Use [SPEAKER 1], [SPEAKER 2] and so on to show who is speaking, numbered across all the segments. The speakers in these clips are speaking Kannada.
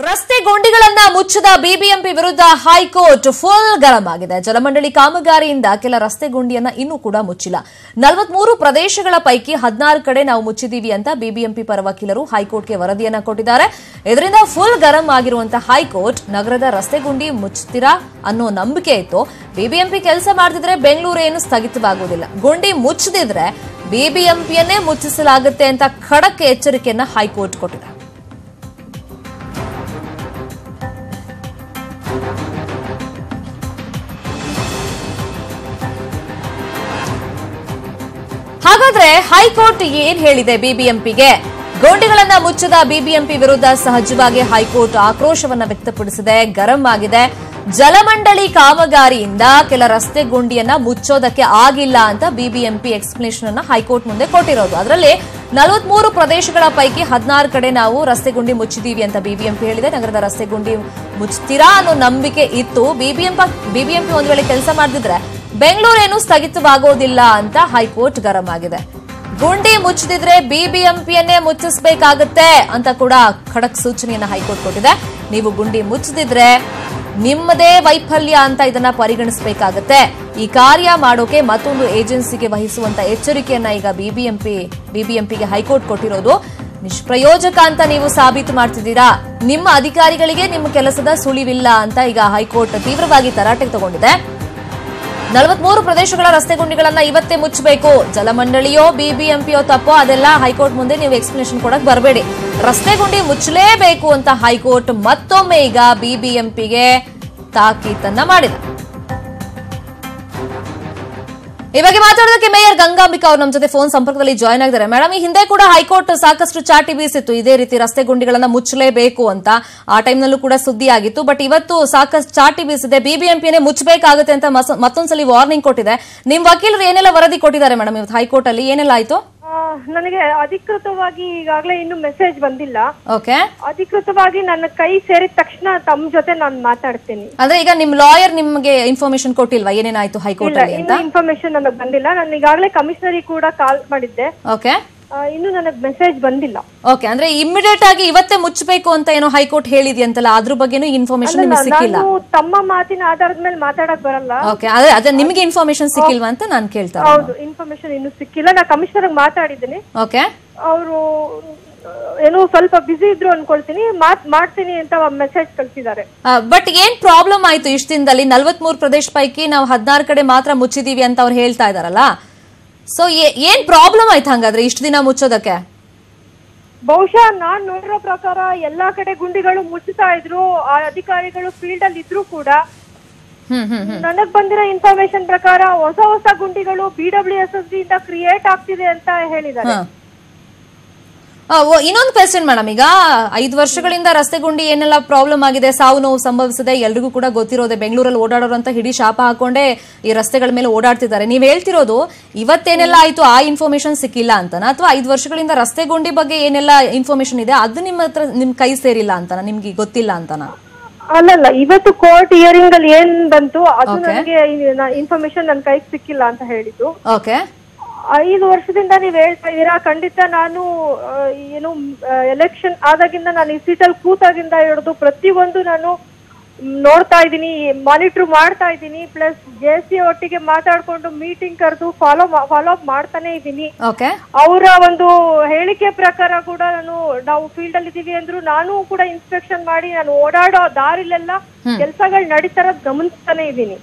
[SPEAKER 1] ರಸ್ತೆ ಗುಂಡಿಗಳನ್ನ ಮುಚ್ಚದ ಬಿಬಿಎಂಪಿ ವಿರುದ್ಧ ಹೈಕೋರ್ಟ್ ಫುಲ್ ಗರಂ ಆಗಿದೆ. ಜಲಮಂಡಳಿ ಕಾಮಗಾರಿಯಿಂದ ಕೆಲ ರಸ್ತೆ ಗುಂಡಿಯನ್ನ ಇನ್ನೂ ಕೂಡ ಮುಚ್ಚಿಲ್ಲ. 43 ಪ್ರದೇಶಗಳ ಪೈಕಿ 16 ಕಡೆ ನಾವು ಮುಚ್ಚಿದೀವಿ ಅಂತ ಬಿಬಿಎಂಪಿ ಪರ ವಕೀಲರು ಹೈಕೋರ್ಟ್ಗೆ ವರದಿಯನ್ನ ಕೊಟ್ಟಿದ್ದಾರೆ. ಇದರಿಂದ ಫುಲ್ ಗರಂ ಆಗಿರುವಂತಹ ಹೈಕೋರ್ಟ್ ನಗರದ ರಸ್ತೆ ಗುಂಡಿ ಮುಚ್ಚುತ್ತೀರಾ ಅನ್ನೋ ನಂಬಿಕೆ ಇತ್ತು. ಬಿಬಿಎಂಪಿ ಕೆಲಸ ಮಾಡ್ತಿದ್ರೆ ಬೆಂಗಳೂರು ಏನು ಸ್ಥಗಿತವಾಗುವುದಿಲ್ಲ, ಗುಂಡಿ ಮುಚ್ಚದಿದ್ರೆ ಬಿಬಿಎಂಪಿಯನ್ನೇ ಮುಚ್ಚಿಸಲಾಗುತ್ತೆ ಅಂತ ಖಡಕ್ ಎಚ್ಚರಿಕೆಯನ್ನ ಹೈಕೋರ್ಟ್ ಕೊಟ್ಟಿದೆ. ಹಾಗಾದ್ರೆ ಹೈಕೋರ್ಟ್ ಏನ್ ಹೇಳಿದೆ ಬಿಬಿಎಂಪಿಗೆ? ಗುಂಡಿಗಳನ್ನ ಮುಚ್ಚದ ಬಿಬಿಎಂಪಿ ವಿರುದ್ಧ ಸಹಜವಾಗಿ ಹೈಕೋರ್ಟ್ ಆಕ್ರೋಶವನ್ನ ವ್ಯಕ್ತಪಡಿಸಿದೆ, ಗರಂ ಆಗಿದೆ. ಜಲಮಂಡಳಿ ಕಾಮಗಾರಿಯಿಂದ ಕೆಲ ರಸ್ತೆ ಗುಂಡಿಯನ್ನ ಮುಚ್ಚೋದಕ್ಕೆ ಆಗಿಲ್ಲ ಅಂತ ಬಿಬಿಎಂಪಿ ಎಕ್ಸ್ಪ್ಲನೇಷನ್ ಅನ್ನ ಹೈಕೋರ್ಟ್ ಮುಂದೆ ಕೊಟ್ಟಿರೋದು. ಅದರಲ್ಲಿ 43 ಪ್ರದೇಶಗಳ ಪೈಕಿ 16 ಕಡೆ ನಾವು ರಸ್ತೆ ಗುಂಡಿ ಮುಚ್ಚಿದೀವಿ ಅಂತ ಬಿಬಿಎಂಪಿ ಹೇಳಿದೆ. ನಗರದ ರಸ್ತೆ ಗುಂಡಿ ಮುಚ್ತೀರಾ ಅನ್ನೋ ನಂಬಿಕೆ ಇತ್ತು. ಬಿಬಿಎಂಪಿ ಒಂದ್ ವೇಳೆ ಕೆಲಸ ಮಾಡದಿದ್ರೆ ಬೆಂಗಳೂರೇನು ಸ್ಥಗಿತವಾಗೋದಿಲ್ಲ ಅಂತ ಹೈಕೋರ್ಟ್ ಗರಂ ಆಗಿದೆ. ಗುಂಡಿ ಮುಚ್ಚದಿದ್ರೆ ಬಿಬಿಎಂಪಿಯನ್ನೇ ಮುಚ್ಚಿಸಬೇಕಾಗುತ್ತೆ ಅಂತ ಕೂಡ ಖಡಕ್ ಸೂಚನೆಯನ್ನ ಹೈಕೋರ್ಟ್ ಕೊಟ್ಟಿದೆ. ನೀವು ಗುಂಡಿ ಮುಚ್ಚದಿದ್ರೆ ನಿಮ್ಮದೇ ವೈಫಲ್ಯ ಅಂತ ಇದನ್ನ ಪರಿಗಣಿಸಬೇಕಾಗುತ್ತೆ. ಈ ಕಾರ್ಯ ಮಾಡೋಕೆ ಮತ್ತೊಂದು ಏಜೆನ್ಸಿಗೆ ವಹಿಸುವಂತ ಎಚ್ಚರಿಕೆಯನ್ನ ಈಗ ಬಿಬಿಎಂಪಿಗೆ ಹೈಕೋರ್ಟ್ ಕೊಟ್ಟಿರೋದು. ನಿಷ್ಪ್ರಯೋಜಕ ಅಂತ ನೀವು ಸಾಬೀತು ಮಾಡ್ತಿದ್ದೀರಾ, ನಿಮ್ಮ ಅಧಿಕಾರಿಗಳಿಗೆ ನಿಮ್ಮ ಕೆಲಸದ ಸುಳಿವಿಲ್ಲ ಅಂತ ಈಗ ಹೈಕೋರ್ಟ್ ತೀವ್ರವಾಗಿ ತರಾಟೆಗೆ ತಗೊಂಡಿದೆ. 43 ಪ್ರದೇಶಗಳ ರಸ್ತೆ ಗುಂಡಿಗಳನ್ನ ಇವತ್ತೇ ಮುಚ್ಚಬೇಕು. ಜಲಮಂಡಳಿಯೋ ಬಿಬಿಎಂಪಿಯೋ ತಪ್ಪೋ ಅದೆಲ್ಲ ಹೈಕೋರ್ಟ್ ಮುಂದೆ ನೀವು ಎಕ್ಸ್ಪ್ಲನೇಷನ್ ಕೊಡಕ್ ಬರಬೇಡಿ. ರಸ್ತೆ ಗುಂಡಿ ಮುಚ್ಚಲೇಬೇಕು ಅಂತ ಹೈಕೋರ್ಟ್ ಮತ್ತೊಮ್ಮೆ ಈಗ ಬಿಬಿಎಂಪಿಗೆ ತಾಕೀತನ್ನ ಮಾಡಿದೆ. ಈ ಬಗ್ಗೆ ಮಾತಾಡೋದಕ್ಕೆ ಮೇಯರ್ ಗಂಗಾಂಬಿಕಾ ಅವರು ನಮ್ಮ ಜೊತೆ ಫೋನ್ ಸಂಪರ್ಕದಲ್ಲಿ ಜಾಯ್ನ್ ಆಗಿದ್ದಾರೆ. ಮೇಡಮ್, ಈ ಹಿಂದೆ ಕೂಡ ಹೈಕೋರ್ಟ್ ಸಾಕಷ್ಟು ಚಾಟಿ ಬೀಸಿತ್ತು ಇದೇ ರೀತಿ ರಸ್ತೆ ಗುಂಡಿಗಳನ್ನ ಮುಚ್ಚಲೇಬೇಕು ಅಂತ. ಆ ಟೈಮ್ನಲ್ಲೂ ಕೂಡ ಸುದ್ದಿ ಆಗಿತ್ತು. ಬಟ್ ಇವತ್ತು ಸಾಕಷ್ಟು ಚಾಟಿ ಬೀಸಿದೆ, ಬಿಬಿಎಂಪಿನೇ ಮುಚ್ಚಬೇಕಾಗುತ್ತೆ ಅಂತ ಮತ್ತೊಂದ್ಸಲಿ ವಾರ್ನಿಂಗ್ ಕೊಟ್ಟಿದೆ. ನಿಮ್ ವಕೀಲರು ಏನೆಲ್ಲ ವರದಿ ಕೊಟ್ಟಿದ್ದಾರೆ ಮೇಡಮ್ ಇವತ್ತು ಹೈಕೋರ್ಟ್ ಅಲ್ಲಿ? ಏನೆಲ್ಲ ಆಯ್ತು?
[SPEAKER 2] ನನಗೆ ಅಧಿಕೃತವಾಗಿ ಈಗಾಗಲೇ ಇನ್ನು ಮೆಸೇಜ್ ಬಂದಿಲ್ಲ.
[SPEAKER 1] ಓಕೆ,
[SPEAKER 2] ಅಧಿಕೃತವಾಗಿ ನನ್ನ ಕೈ ಸೇರಿದ ತಕ್ಷಣ ತಮ್ಮ ಜೊತೆ ನಾನು ಮಾತಾಡ್ತೀನಿ.
[SPEAKER 1] ಅಂದ್ರೆ ಈಗ ನಿಮ್ ಲಾಯರ್ ನಿಮ್ಗೆ ಇನ್ಫಾರ್ಮೇಶನ್ ಕೊಟ್ಟಿಲ್ವಾ ಏನೇನಾಯ್ತು ಹೈಕೋರ್ಟ್ ಅಲ್ಲಿ ಅಂತ?
[SPEAKER 2] ಇನ್ಫಾರ್ಮೇಶನ್ ನನಗೆ ಬಂದಿಲ್ಲ. ನಾನು ಈಗಾಗಲೇ ಕಮಿಷನರಿಗೆ ಕೂಡ ಕಾಲ್ ಮಾಡಿದ್ದೆ.
[SPEAKER 1] ಓಕೆ,
[SPEAKER 2] ಇನ್ನು ನನಗೆ ಮೆಸೇಜ್ ಬಂದಿಲ್ಲ.
[SPEAKER 1] ಓಕೆ, ಅಂದ್ರೆ ಇಮಿಡಿಯೇಟ್ ಆಗಿ ಇವತ್ತೇ ಮುಚ್ಚಬೇಕು ಅಂತ ಏನೋ ಹೈಕೋರ್ಟ್ ಹೇಳಿದ್ಯಂತಲ್ಲ, ಅದ್ರ ಬಗ್ಗೆನೂ ಇನ್ಫಾರ್ಮೇಶನ್ ನಿಮಗೆ ಸಿಕ್ಕಿಲ್ಲ?
[SPEAKER 2] ತಮ್ಮ ಮಾತಿನ ಆಧಾರದ ಮೇಲೆ ಮಾತಾಡಕ್ ಬರಲ್ಲ.
[SPEAKER 1] ಓಕೆ, ಅದೇ ನಿಮಗೆ ಇನ್ಫಾರ್ಮೇಶನ್ ಸಿಕ್ಕಿಲ್ವಾ ಅಂತ ನಾನು ಕೇಳ್ತಾ.
[SPEAKER 2] ಹೌದು, ಇನ್ಫಾರ್ಮೇಶನ್ ಇನ್ನು ಸಿಕ್ಕಿಲ್ಲ. ನಾ ಕಮಿಷನರ್ ಮಾತಾಡಿದ್ದೀನಿ.
[SPEAKER 1] ಓಕೆ,
[SPEAKER 2] ಅವರು ಏನೋ ಸ್ವಲ್ಪ ಬಿಸಿ ಇದ್ರು ಅನ್ಕೊಳ್ತೀನಿ, ಮಾಡ್ತೀನಿ ಅಂತ ಮೆಸೇಜ್ ಕಳ್ಸಿದ್ದಾರೆ.
[SPEAKER 1] ಬಟ್ ಏನ್ ಪ್ರಾಬ್ಲಮ್ ಆಯ್ತು ಇಷ್ಟ ದಿನದಲ್ಲಿ? 43 ಪ್ರದೇಶ ಪೈಕಿ ನಾವು 16 ಕಡೆ ಮಾತ್ರ ಮುಚ್ಚಿದೀವಿ ಅಂತ ಅವ್ರು ಹೇಳ್ತಾ ಇದಾರಲ್ಲ. ಸೊ ಏನ್ ಪ್ರಾಬ್ಲಮ್ ಆಯ್ತು ಹಂಗಾದ್ರೆ ಇಷ್ಟು ದಿನ ಮುಚ್ಚೋದಕ್ಕೆ?
[SPEAKER 2] ಬಹುಶಃ ನಾನ್ ನೋಡಿರೋ ಪ್ರಕಾರ ಎಲ್ಲಾ ಕಡೆ ಗುಂಡಿಗಳು ಮುಚ್ಚುತ್ತಾ ಇದ್ರು. ಆ ಅಧಿಕಾರಿಗಳು ಫೀಲ್ಡ್ ಅಲ್ಲಿ ಇದ್ರು ಕೂಡ ನನಗ್ ಬಂದಿರೋ ಇನ್ಫಾರ್ಮೇಶನ್ ಪ್ರಕಾರ ಹೊಸ ಗುಂಡಿಗಳು BWSSB ಇಂದ ಕ್ರಿಯೇಟ್ ಆಗ್ತಿದೆ ಅಂತ ಹೇಳಿದ್ದಾರೆ.
[SPEAKER 1] ಇನ್ನೊಂದು ಕ್ವೆಶ್ಚನ್ ಮೇಡಮ್, ಈಗ 5 ವರ್ಷಗಳಿಂದ ರಸ್ತೆ ಗುಂಡಿ ಏನೆಲ್ಲ ಪ್ರಾಬ್ಲಮ್ ಆಗಿದೆ, ಸಾವು ನೋವು ಸಂಭವಿಸಿದೆ, ಎಲ್ರಿಗೂ ಕೂಡ ಗೊತ್ತಿರೋದೆ. ಬೆಂಗಳೂರಲ್ಲಿ ಓಡಾಡೋರು ಅಂತ ಹಿಡಿ ಶಾಪ ಹಾಕೊಂಡೇ ಈ ರಸ್ತೆಗಳ ಮೇಲೆ ಓಡಾಡ್ತಿದ್ದಾರೆ. ನೀವ್ ಹೇಳ್ತಿರೋದು ಇವತ್ತೇನೆಲ್ಲ ಆಯ್ತು ಆ ಇನ್ಫಾರ್ಮೇಶನ್ ಸಿಕ್ಕಿಲ್ಲ ಅಂತನಾ, ಅಥವಾ 5 ವರ್ಷಗಳಿಂದ ರಸ್ತೆ ಗುಂಡಿ ಬಗ್ಗೆ ಏನೆಲ್ಲ ಇನ್ಫಾರ್ಮೇಶನ್ ಇದೆ ಅದು ನಿಮ್ಮ ಹತ್ರ ನಿಮ್ ಕೈ ಸೇರಿಲ್ಲ ಅಂತನಾ, ನಿಮ್ಗೆ ಗೊತ್ತಿಲ್ಲ ಅಂತನಾ?
[SPEAKER 2] ಅಲ್ಲಲ್ಲ, ಇವತ್ತು ಕೋರ್ಟ್ ಹಿಯರಿಂಗ್ ಅಲ್ಲಿ ಏನ್ ಬಂತು ಅದು ನನಗೆ ಇನ್ಫಾರ್ಮೇಶನ್ ನನ್ನ ಕೈಗೆ ಸಿಕ್ಕಿಲ್ಲ ಅಂತ ಹೇಳಿದ್ದು.
[SPEAKER 1] ಓಕೆ,
[SPEAKER 2] 5 ವರ್ಷದಿಂದ ನೀವ್ ಹೇಳ್ತಾ ಇದೀರಾ. ಖಂಡಿತ ನಾನು ಏನು ಎಲೆಕ್ಷನ್ ಆದಾಗಿಂದ ನಾನು ಈ ಸೀಟಲ್ಲಿ ಕೂತಾಗಿಂದ ಹಿಡಿದು ಪ್ರತಿಯೊಂದು ನಾನು ನೋಡ್ತಾ ಇದ್ದೀನಿ, ಮಾನಿಟರ್ ಮಾಡ್ತಾ ಇದ್ದೀನಿ. ಪ್ಲಸ್ JC ಒಟ್ಟಿಗೆ ಮಾತಾಡ್ಕೊಂಡು ಮೀಟಿಂಗ್ ಕರೆದು ಫಾಲೋ ಅಪ್ ಮಾಡ್ತಾನೆ ಇದ್ದೀನಿ. ಅವರ ಒಂದು ಹೇಳಿಕೆ ಪ್ರಕಾರ ಕೂಡ ನಾವು ಫೀಲ್ಡ್ ಅಲ್ಲಿ ಇದೀವಿ ಅಂದ್ರು ನಾನು ಕೂಡ ಇನ್ಸ್ಪೆಕ್ಷನ್ ಮಾಡಿ ನಾನು ಓಡಾಡೋ ದಾರಿಲೆಲ್ಲ ಕೆಲಸಗಳು ನಡೀತಾರ ಗಮನಿಸ್ತಾನೆ ಇದ್ದೀನಿ.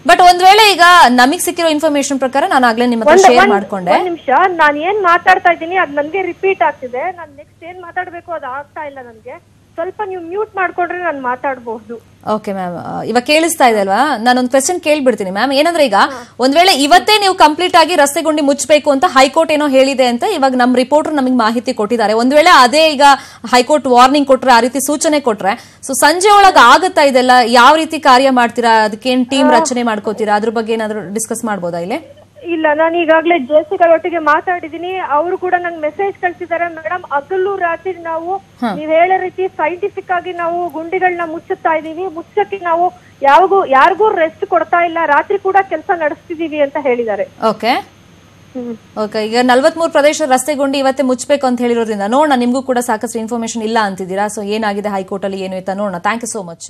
[SPEAKER 1] ಬಟ್ ಒಂದ್ ವೇಳೆ ಈಗ ನಮಗ್ ಸಿಕ್ಕಿರೋ ಇನ್ಫಾರ್ಮೇಶನ್ ಪ್ರಕಾರ ನಾನು ಆಗ್ಲೇ ನಿಮ್ಮ ಹತ್ರ ಶೇರ್ ಮಾಡ್ಕೊಂಡೆ.
[SPEAKER 2] ಒಂದ್ ನಿಮಿಷ, ನಾನು ಏನ್ ಮಾತಾಡ್ತಾ ಇದ್ದೀನಿ ಅದ್ ನನ್ಗೆ ರಿಪೀಟ್ ಆಗ್ತಿದೆ. ನಾನು ನೆಕ್ಸ್ಟ್ ಏನ್ ಮಾತಾಡ್ಬೇಕು ಅದು ಆಗ್ತಾ ಇಲ್ಲ ನನಗೆ. ಸ್ವಲ್ಪ ನೀವು ಮ್ಯೂಟ್ ಮಾಡ್ಕೊಂಡ್ರೆ ನಾನು ಮಾತಾಡಬಹುದು.
[SPEAKER 1] ಓಕೆ ಮ್ಯಾಮ್, ಇವಾಗ ಕೇಳಿಸ್ತಾ ಇದೆ ಅಲ್ವಾ? ನಾನೊಂದು ಕ್ವೆಶ್ಚನ್ ಕೇಳ್ಬಿಡ್ತೀನಿ ಮ್ಯಾಮ್. ಏನಂದ್ರೆ ಈಗ ಒಂದ್ ವೇಳೆ ಇವತ್ತೇ ನೀವು ಕಂಪ್ಲೀಟ್ ಆಗಿ ರಸ್ತೆ ಗುಂಡಿ ಮುಚ್ಚಬೇಕು ಅಂತ ಹೈಕೋರ್ಟ್ ಏನೋ ಹೇಳಿದೆ ಅಂತ ಇವಾಗ ನಮ್ ರಿಪೋರ್ಟರ್ ನಮಗೆ ಮಾಹಿತಿ ಕೊಟ್ಟಿದ್ದಾರೆ. ಒಂದ್ ವೇಳೆ ಅದೇ ಈಗ ಹೈಕೋರ್ಟ್ ವಾರ್ನಿಂಗ್ ಕೊಟ್ರೆ, ಆ ರೀತಿ ಸೂಚನೆ ಕೊಟ್ರೆ, ಸೊ ಸಂಜೆ ಒಳಗೆ ಆಗುತ್ತಾ ಇದೆಲ್ಲ? ಯಾವ ರೀತಿ ಕಾರ್ಯ ಮಾಡ್ತೀರಾ? ಅದಕ್ಕೇನ್ ಟೀಮ್ ರಚನೆ ಮಾಡ್ಕೋತೀರಾ? ಅದ್ರ ಬಗ್ಗೆ ಏನಾದ್ರು ಡಿಸ್ಕಸ್ ಮಾಡ್ಬೋದಾ ಇಲ್ಲಿ?
[SPEAKER 2] ಇಲ್ಲ, ನಾನು ಈಗಾಗಲೇ JCಗಳೊಟ್ಟಿಗೆ ಮಾತಾಡಿದೀನಿ. ಅವರು ಕೂಡ ನಂಗೆ ಮೆಸೇಜ್ ಕಳ್ಸಿದ್ದಾರೆ. ಮೇಡಮ್, ಹಗಲು ರಾತ್ರಿ ನಾವು ನೀವ್ ಹೇಳೋ ರೀತಿ ಸೈಂಟಿಫಿಕ್ ಆಗಿ ನಾವು ಗುಂಡಿಗಳನ್ನ ಮುಚ್ಚುತ್ತಾ ಇದೀವಿ. ಮುಚ್ಚಕ್ಕೆ ನಾವು ಯಾರಿಗೂ ರೆಸ್ಟ್ ಕೊಡ್ತಾ ಇಲ್ಲ. ರಾತ್ರಿ ಕೂಡ ಕೆಲಸ ನಡೆಸ್ತಿದೀವಿ ಅಂತ ಹೇಳಿದ್ದಾರೆ.
[SPEAKER 1] ಓಕೆ, ಓಕೆ, ಈಗ 43 ಪ್ರದೇಶ ರಸ್ತೆ ಗುಂಡಿ ಇವತ್ತೇ ಮುಚ್ಚಬೇಕು ಅಂತ ಹೇಳಿರೋದ್ರಿಂದ ನೋಡೋಣ, ನಿಮ್ಗೂ ಕೂಡ ಸಾಕಷ್ಟು ಇನ್ಫಾರ್ಮೇಶನ್ ಇಲ್ಲ ಅಂತಿದ್ದೀರಾ. ಸೊ ಏನಾಗಿದೆ ಹೈಕೋರ್ಟ್ ಅಲ್ಲಿ ಏನು ಅಂತ ನೋಡೋಣ. Thank you so much.